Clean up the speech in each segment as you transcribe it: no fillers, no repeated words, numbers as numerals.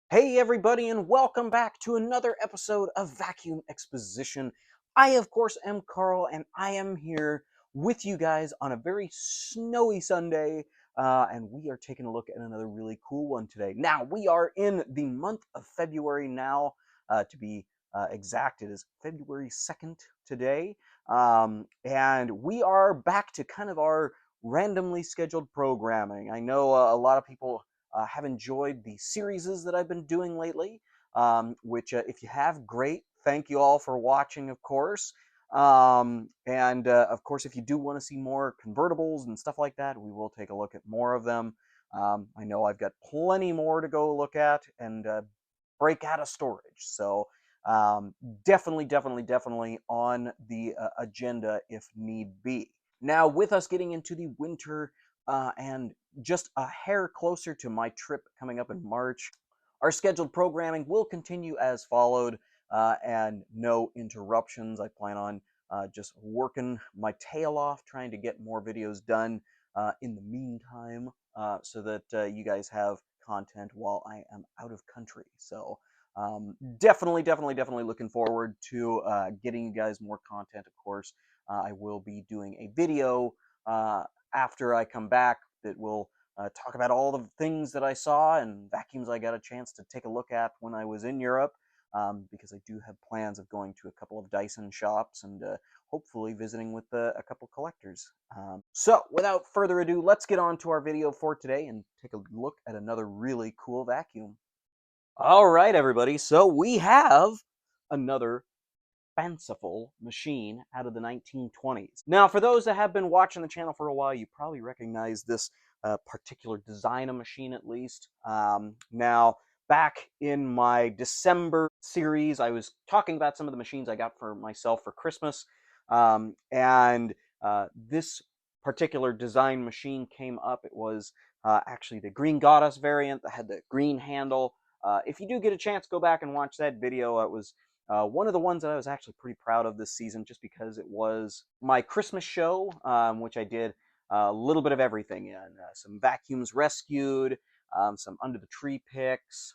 Hey, everybody, and welcome back to another episode of Vacuum Exposition. I, of course, am Carl, and I am here with you guys on a very snowy Sunday, and we are taking a look at another really cool one today. Now, we are in the month of February now, to be exact. It is February 2nd today, and we are back to kind of our randomly scheduled programming. I know a lot of people have enjoyed the series that I've been doing lately, which, if you have, great. Thank you all for watching, of course. And of course, if you do want to see more convertibles and stuff like that, we will take a look at more of them. I know I've got plenty more to go look at and break out of storage. So definitely on the agenda if need be. Now, with us getting into the winter and just a hair closer to my trip coming up in March, our scheduled programming will continue as followed, and no interruptions. I plan on just working my tail off, trying to get more videos done in the meantime, so that you guys have content while I am out of country. So definitely looking forward to getting you guys more content. Of course, I will be doing a video after I come back that will talk about all the things that I saw and vacuums I got a chance to take a look at when I was in Europe, because I do have plans of going to a couple of Dyson shops and hopefully visiting with a couple collectors. So without further ado, let's get on to our video for today and take a look at another really cool vacuum. All right, everybody, so we have another fanciful machine out of the 1920s. Now, for those that have been watching the channel for a while, you probably recognize this particular design of machine at least. Now, back in my December series, I was talking about some of the machines I got for myself for Christmas, and this particular design machine came up. It was actually the Green Goddess variant that had the green handle. If you do get a chance, go back and watch that video. It was one of the ones that I was actually pretty proud of this season, just because it was my Christmas show, which I did a little bit of everything in. Some vacuums rescued, some under the tree picks,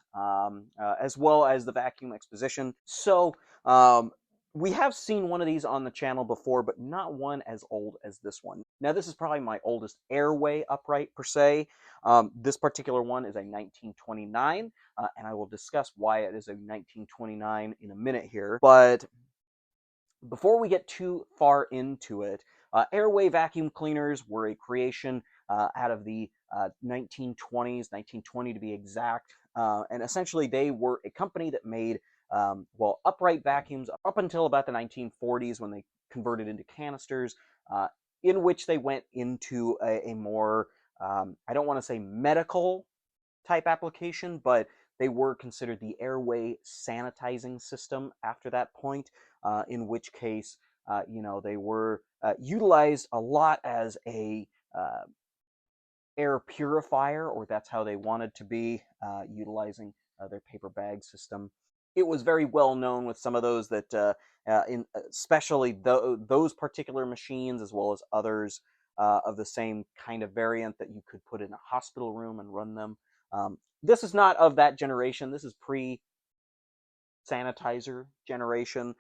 as well as the vacuum exposition. So we have seen one of these on the channel before, but not one as old as this one. Now, this is probably my oldest Airway upright per se. This particular one is a 1929. And I will discuss why it is a 1929 in a minute here. But before we get too far into it, Airway vacuum cleaners were a creation out of the 1920s, 1920 to be exact. And essentially, they were a company that made, upright vacuums up until about the 1940s when they converted into canisters, in which they went into a more, I don't want to say medical type application, but they were considered the airway sanitizing system after that point, in which case, they were utilized a lot as a air purifier, or that's how they wanted to be, utilizing their paper bag system. It was very well known with some of those that, especially those particular machines, as well as others of the same kind of variant that you could put in a hospital room and run them. This is not of that generation. This is pre-sanitizer generation,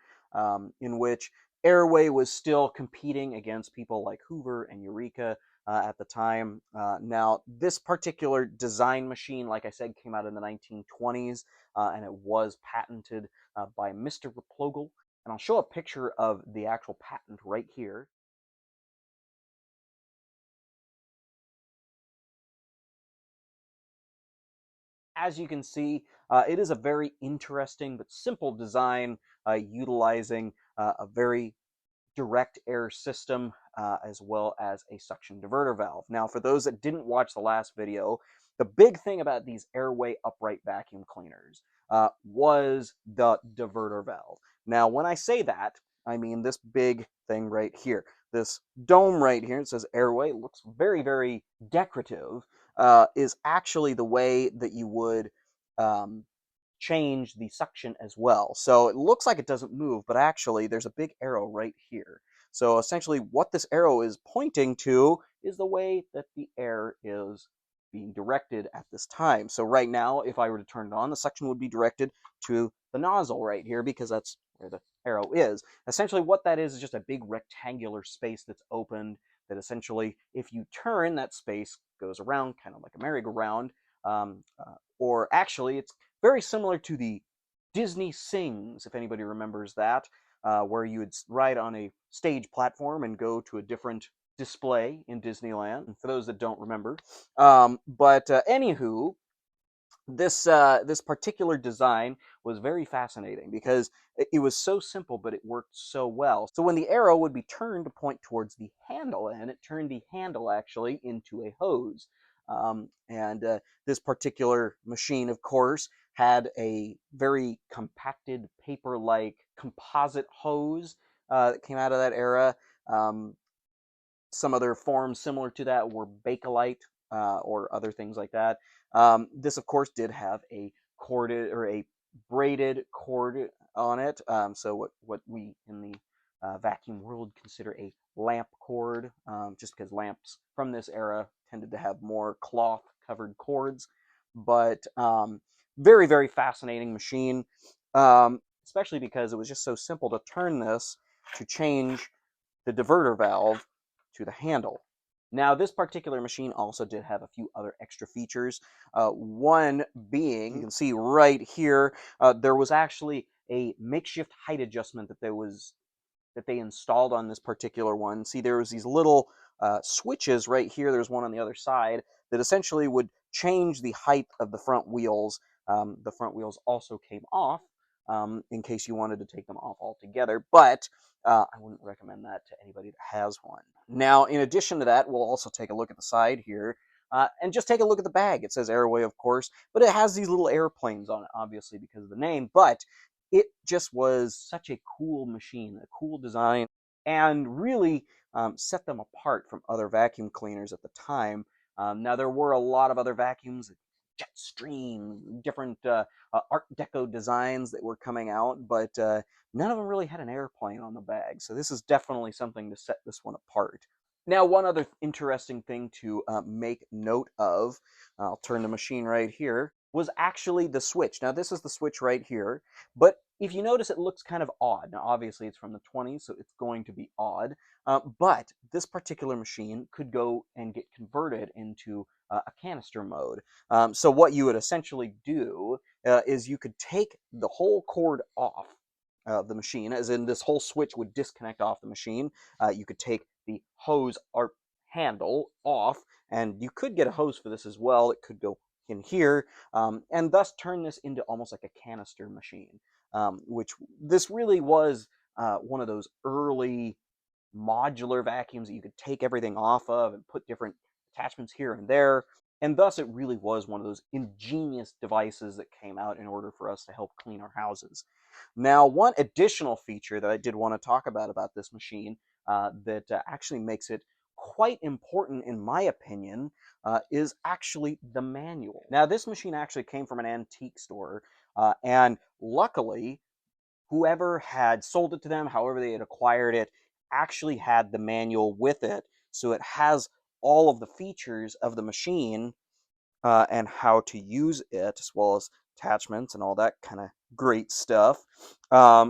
in which Airway was still competing against people like Hoover and Eureka at the time. Now, this particular design machine, like I said, came out in the 1920s, and it was patented by Mr. Replogle. And I'll show a picture of the actual patent right here. As you can see, it is a very interesting but simple design, utilizing a very direct air system, as well as a suction diverter valve. Now, for those that didn't watch the last video, the big thing about these Airway upright vacuum cleaners was the diverter valve. Now, when I say that, I mean this big thing right here. This dome right here, it says Airway, looks very decorative, is actually the way that you would um, change the suction as well. So it looks like it doesn't move, but actually there's a big arrow right here. So essentially what this arrow is pointing to is the way that the air is being directed at this time. So right now, if I were to turn it on, the suction would be directed to the nozzle right here because that's where the arrow is. Essentially what that is just a big rectangular space that's opened that essentially, if you turn, that space goes around, kind of like a merry-go-round. Or actually, it's very similar to the Disney Sings, if anybody remembers that, where you would ride on a stage platform and go to a different display in Disneyland, for those that don't remember. Anywho, this particular design was very fascinating because it was so simple, but it worked so well. So when the arrow would be turned to point towards the handle, and it turned the handle actually into a hose. This particular machine, of course, had a very compacted paper-like composite hose that came out of that era. Some other forms similar to that were Bakelite or other things like that. This, of course, did have a corded or a braided cord on it. So what we in the vacuum world consider a lamp cord, just because lamps from this era tended to have more cloth-covered cords. But very, very fascinating machine, especially because it was just so simple to turn this to change the diverter valve to the handle. Now, this particular machine also did have a few other extra features. One being, you can see right here, there was actually a makeshift height adjustment that they installed on this particular one. See, there was these little switches right here. There's one on the other side that essentially would change the height of the front wheels. The front wheels also came off in case you wanted to take them off altogether, but I wouldn't recommend that to anybody that has one. Now, in addition to that, we'll also take a look at the side here and just take a look at the bag. It says Airway, of course, but it has these little airplanes on it, obviously, because of the name, but it just was such a cool machine, a cool design, and really set them apart from other vacuum cleaners at the time. Now, there were a lot of other vacuums, Jetstream, different Art Deco designs that were coming out, but none of them really had an airplane on the bag. So this is definitely something to set this one apart. Now, one other interesting thing to make note of, I'll turn the machine right here, was actually the switch. Now, this is the switch right here, but if you notice, it looks kind of odd. Now, obviously, it's from the 20s, so it's going to be odd, but this particular machine could go and get converted into a canister mode. So what you would essentially do is you could take the whole cord off the machine, as in this whole switch would disconnect off the machine. You could take the hose or handle off, and you could get a hose for this as well. It could go in here, and thus turn this into almost like a canister machine, which this really was one of those early modular vacuums that you could take everything off of and put different attachments here and there. And thus, it really was one of those ingenious devices that came out in order for us to help clean our houses. Now, one additional feature that I did want to talk about this machine that actually makes it quite important, in my opinion, is actually the manual. Now, this machine actually came from an antique store, and luckily, whoever had sold it to them, however they had acquired it, actually had the manual with it. So it has all of the features of the machine and how to use it, as well as attachments and all that kind of great stuff,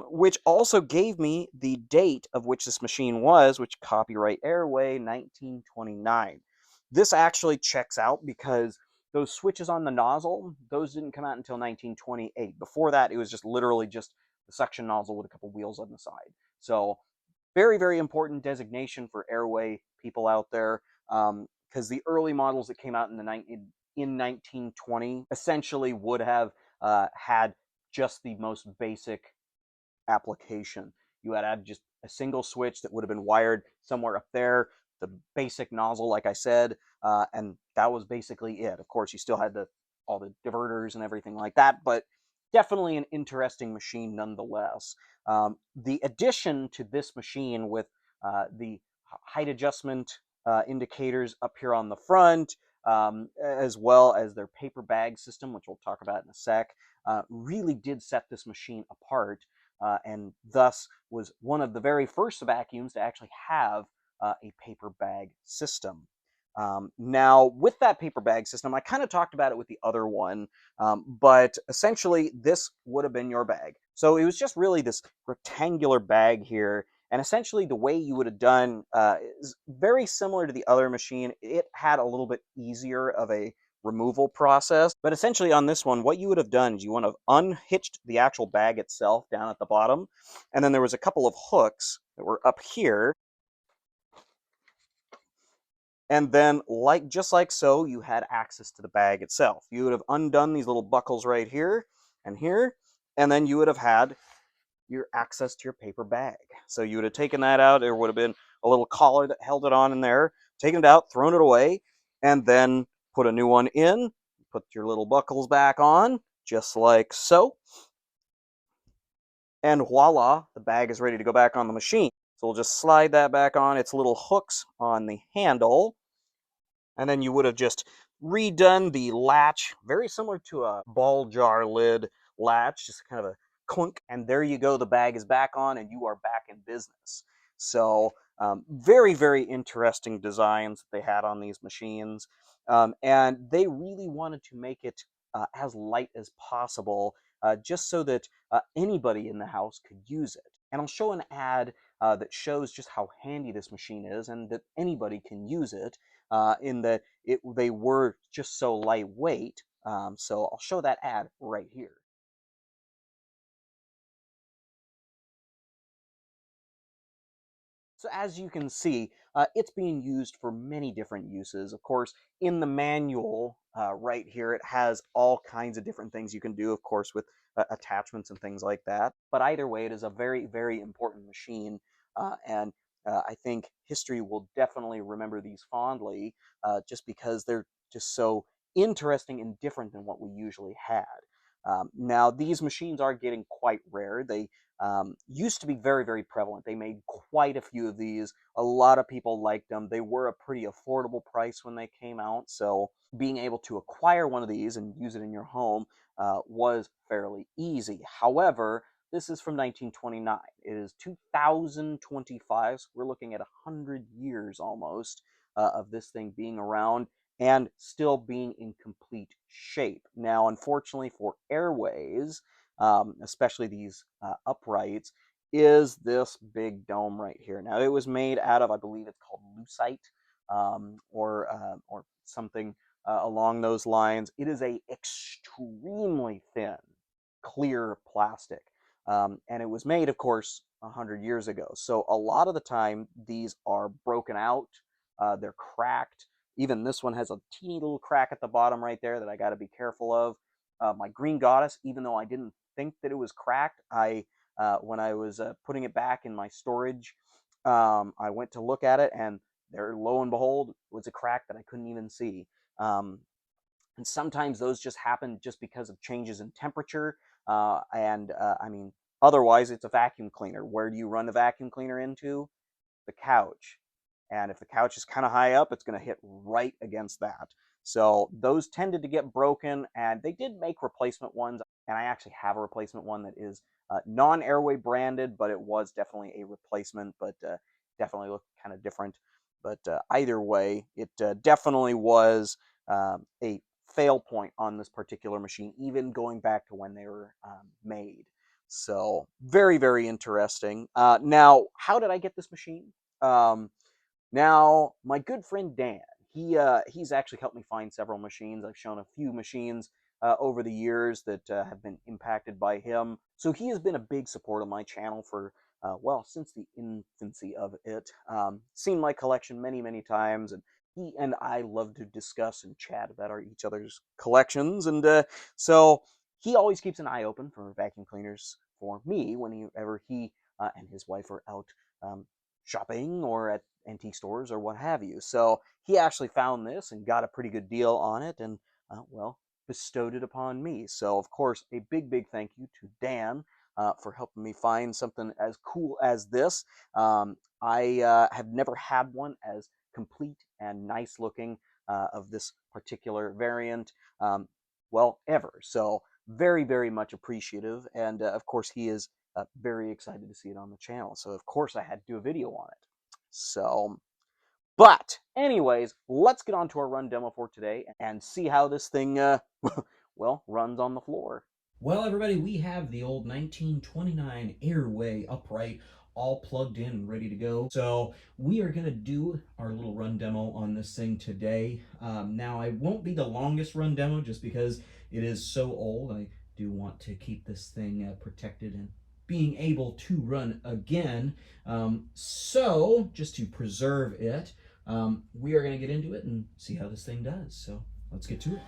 which also gave me the date of which this machine was, which copyright Airway 1929. This actually checks out because those switches on the nozzle, those didn't come out until 1928. Before that, it was just literally just the suction nozzle with a couple wheels on the side. So very, very important designation for Airway people out there, because the early models that came out in 1920 essentially would have had just the most basic application. You had just a single switch that would have been wired somewhere up there, the basic nozzle, like I said, and that was basically it. Of course, you still had all the diverters and everything like that, but definitely an interesting machine nonetheless. The addition to this machine with the height adjustment indicators up here on the front, as well as their paper bag system, which we'll talk about in a sec, really did set this machine apart, and thus was one of the very first vacuums to actually have a paper bag system. Now, with that paper bag system, I kind of talked about it with the other one, but essentially this would have been your bag. So it was just really this rectangular bag here, and essentially the way you would have done is very similar to the other machine. It had a little bit easier of a removal process, but essentially on this one, what you would have done is you would have unhitched the actual bag itself down at the bottom, and then there was a couple of hooks that were up here, and then just like so, you had access to the bag itself. You would have undone these little buckles right here, and then you would have had your access to your paper bag. So you would have taken that out. There would have been a little collar that held it on in there, taken it out, thrown it away, and then put a new one in, put your little buckles back on, just like so, and voila, the bag is ready to go back on the machine. So we'll just slide that back on. Its little hooks on the handle, and then you would have just redone the latch, very similar to a ball jar lid latch, just kind of a clunk, and there you go. The bag is back on, and you are back in business. So very, very interesting designs that they had on these machines, and they really wanted to make it as light as possible, just so that anybody in the house could use it. And I'll show an ad that shows just how handy this machine is, and that anybody can use it, in that they were just so lightweight. So I'll show that ad right here. So as you can see, it's being used for many different uses. Of course, in the manual right here, it has all kinds of different things you can do, of course, with attachments and things like that. But either way, it is a very, very important machine, and I think history will definitely remember these fondly, just because they're just so interesting and different than what we usually had. Now, these machines are getting quite rare. They used to be very, very prevalent. They made quite a few of these. A lot of people liked them. They were a pretty affordable price when they came out, so being able to acquire one of these and use it in your home was fairly easy. However, this is from 1929. It is 2025, so we're looking at 100 years almost of this thing being around and still being in complete shape. Now, unfortunately for Airways, especially these uprights, is this big dome right here. Now, it was made out of, I believe it's called lucite, or something along those lines. It is a extremely thin, clear plastic, and it was made, of course, 100 years ago. So a lot of the time, these are broken out, they're cracked. Even this one has a teeny little crack at the bottom right there that I got to be careful of. My green goddess, even though I didn't think that it was cracked, when I was putting it back in my storage, I went to look at it, and there, lo and behold, was a crack that I couldn't even see. Um, and sometimes those just happen just because of changes in temperature. And I mean, otherwise, it's a vacuum cleaner. Where do you run a vacuum cleaner into? The couch. And if the couch is kind of high up, it's going to hit right against that. So those tended to get broken, and they did make replacement ones. And I actually have a replacement one that is non-Airway branded, but it was definitely a replacement, but definitely looked kind of different. But either way, it definitely was a fail point on this particular machine, even going back to when they were made. So very, very interesting. Now, how did I get this machine? Um, Now, my good friend Dan, he's actually helped me find several machines. I've shown a few machines over the years that have been impacted by him. So he has been a big support of my channel for, well, since the infancy of it. Seen my collection many, many times, and he and I love to discuss and chat about each other's collections. And so he always keeps an eye open for vacuum cleaners for me whenever he and his wife are out shopping or at antique stores or what have you. So he actually found this and got a pretty good deal on it, and well, bestowed it upon me. So of course, a big, big thank you to Dan for helping me find something as cool as this. I have never had one as complete and nice looking of this particular variant, well, ever. So very, very much appreciative. And of course, he is very excited to see it on the channel. So of course, I had to do a video on it. So, But anyways, let's get on to our run demo for today and see how this thing, well, runs on the floor. Well, everybody, we have the old 1929 Airway upright all plugged in and ready to go. So we are going to do our little run demo on this thing today. Now, it won't be the longest run demo just because it is so old. I do want to keep this thing protected and being able to run again. So just to preserve it, we are going to get into it and see how this thing does. So let's get to it.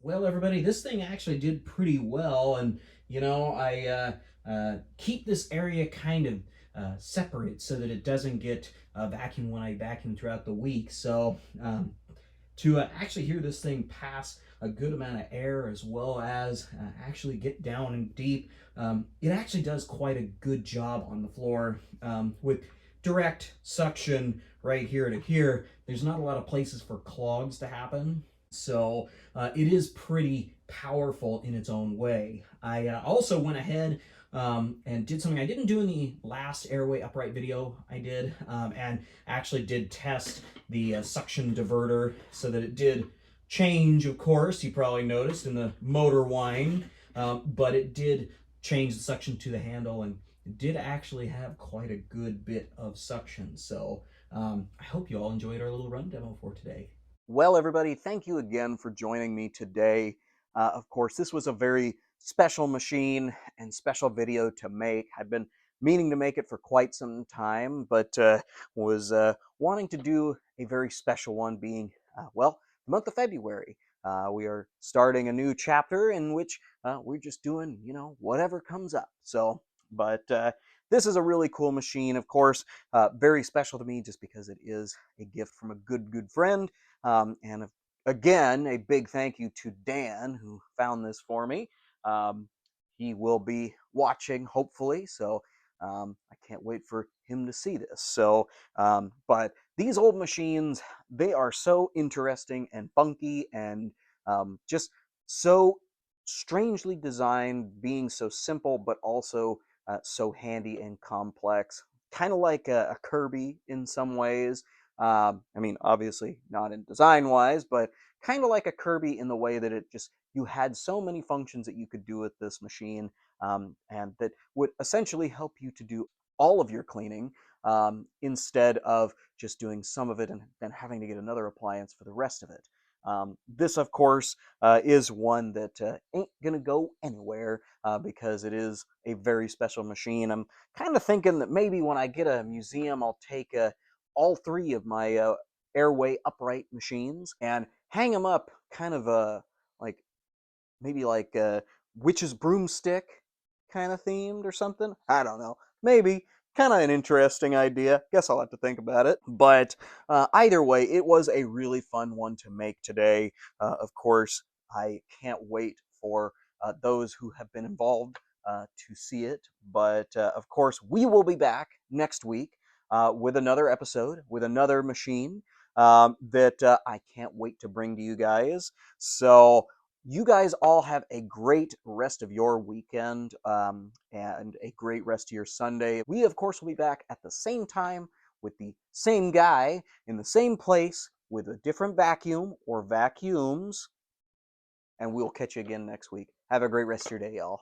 Well, everybody, this thing actually did pretty well, and I keep this area kind of separate so that it doesn't get vacuumed when I vacuum throughout the week. So to actually hear this thing pass a good amount of air as well as actually get down and deep, it actually does quite a good job on the floor with direct suction right here to here. There's not a lot of places for clogs to happen. So it is pretty powerful in its own way. I also went ahead and did something I didn't do in the last Airway upright video I did, and actually did test the suction diverter so that it did change, of course, you probably noticed in the motor whine, but it did change the suction to the handle, and it did actually have quite a good bit of suction. So I hope you all enjoyed our little run demo for today. Well, everybody, thank you again for joining me today. Of course, this was a very special machine and special video to make. I've been meaning to make it for quite some time, but was wanting to do a very special one being, well, the month of February. We are starting a new chapter in which we're just doing, whatever comes up. So, but this is a really cool machine, of course, very special to me just because it is a gift from a good friend. And again, a big thank you to Dan who found this for me. Um, he will be watching, hopefully, so I can't wait for him to see this. So, but these old machines, they are so interesting and funky and just so strangely designed, being so simple, but also so handy and complex. Kind of like a Kirby in some ways. I mean, obviously not in design wise, but kind of like a Kirby in the way that it just, you had so many functions that you could do with this machine, and that would essentially help you to do all of your cleaning instead of just doing some of it and then having to get another appliance for the rest of it. This, of course, is one that ain't gonna go anywhere because it is a very special machine. I'm kind of thinking that maybe when I get a museum, I'll take all three of my Airway upright machines and hang them up kind of like maybe like a witch's broomstick kind of themed or something. I don't know. Maybe. Kind of an interesting idea. Guess I'll have to think about it. But either way, it was a really fun one to make today. Of course, I can't wait for those who have been involved to see it. But of course, we will be back next week with another episode, with another machine that I can't wait to bring to you guys. So, you guys all have a great rest of your weekend and a great rest of your Sunday. We, of course, will be back at the same time with the same guy in the same place with a different vacuum or vacuums. And we'll catch you again next week. Have a great rest of your day, y'all.